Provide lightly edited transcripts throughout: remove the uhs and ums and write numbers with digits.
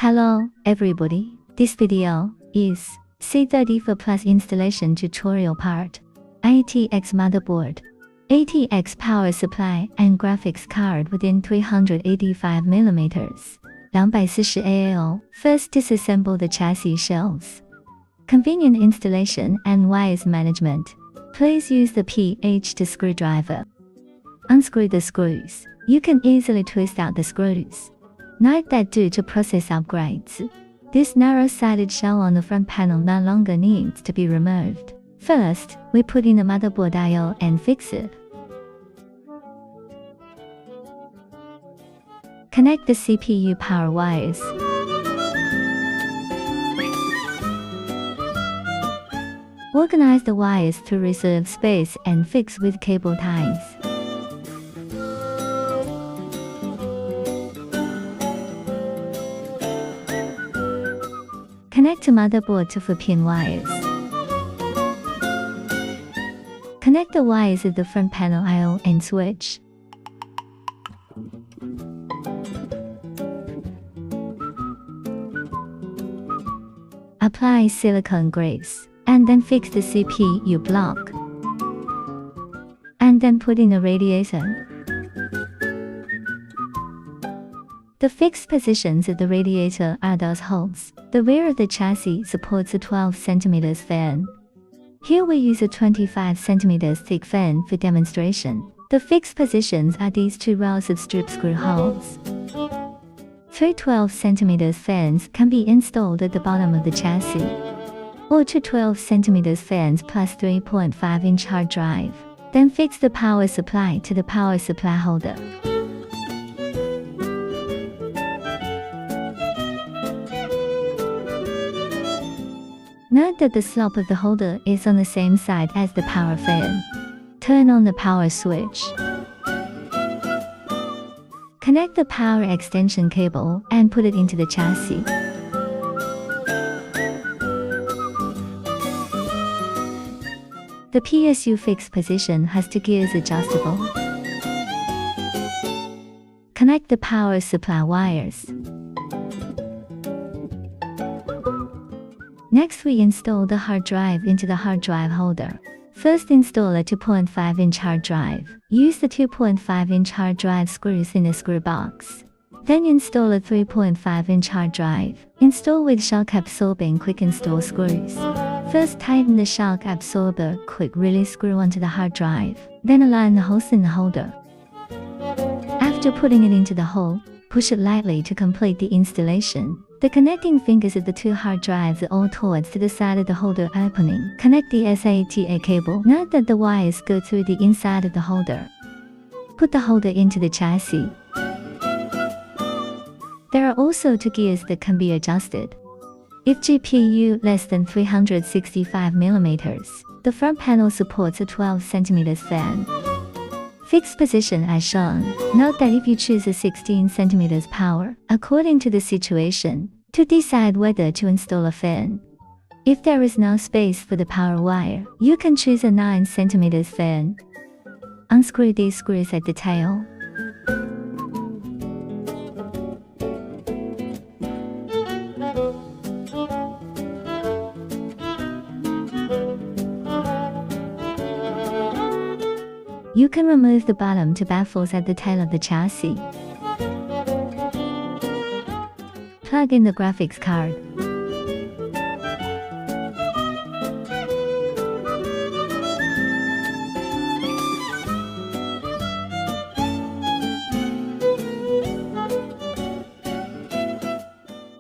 Hello, everybody. This video is C34Plus installation tutorial part. ATX motherboard, ATX power supply and graphics card within 385mm, 240AIO. First, disassemble the chassis shells. Convenient installation and wires management. Please use the P.H. screwdriver. Unscrew the screws. You can easily twist out the screws. Note that due to process upgrades, this narrow-sided shell on the front panel no longer needs to be removed. First, we put in the motherboard I/O and fix it. Connect the CPU power wires. Organize the wires to reserve space and fix with cable ties. Connect the motherboard to 4-pin wires. Connect the wires at the front panel I/O and switch. Apply silicone grease, and then fix the CPU block. And then put in the radiator. The fixed positions of the radiator are those holes. The rear of the chassis supports a 12cm fan. Here we use a 25cm thick fan for demonstration. The fixed positions are these two rows of strip screw holes. Three 12cm fans can be installed at the bottom of the chassis, or two 12cm fans plus 3.5-inch hard drive. Then fix the power supply to the power supply holder. Note that the slope of the holder is on the same side as the power fan. Turn on the power switch. Connect the power extension cable and put it into the chassis. The PSU fixed position has two gears adjustable. Connect the power supply wires. Next, we install the hard drive into the hard drive holder. First, install a 2.5-inch hard drive. Use the 2.5-inch hard drive screws in the screw box. Then install a 3.5-inch hard drive. Install with shock absorbing quick install screws. First, tighten the shock absorber quick release screw onto the hard drive. Then align the holes in the holder. After putting it into the hole, push it lightly to complete the installation. The connecting fingers of the two hard drives are all towards to the side of the holder opening. Connect the SATA cable. Note that the wires go through the inside of the holder. Put the holder into the chassis. There are also two gears that can be adjusted. If GPU less than 365mm, the front panel supports a 12cm fan. Fixed position as shown. Note that if you choose a 16cm power, according to the situation, to decide whether to install a fan. If there is no space for the power wire, you can choose a 9cm fan. Unscrew these screws at the tail. You can remove the bottom two baffles at the tail of the chassis. Plug in the graphics card.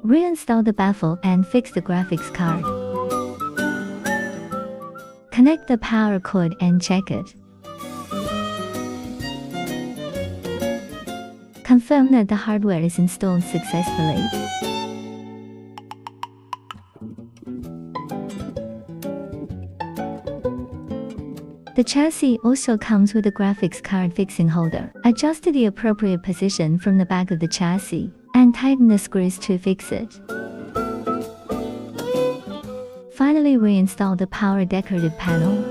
Reinstall the baffle and fix the graphics card. Connect the power cord and check it. Confirm that the hardware is installed successfully. The chassis also comes with a graphics card fixing holder. Adjust to the appropriate position from the back of the chassis, and tighten the screws to fix it. Finally, reinstall the power decorative panel.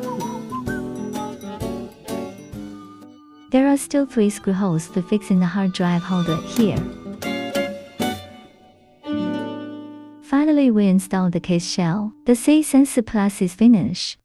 There are still 3 screw holes for fixing the hard drive holder here. Finally, we install the case shell. The C34PLUS is finished.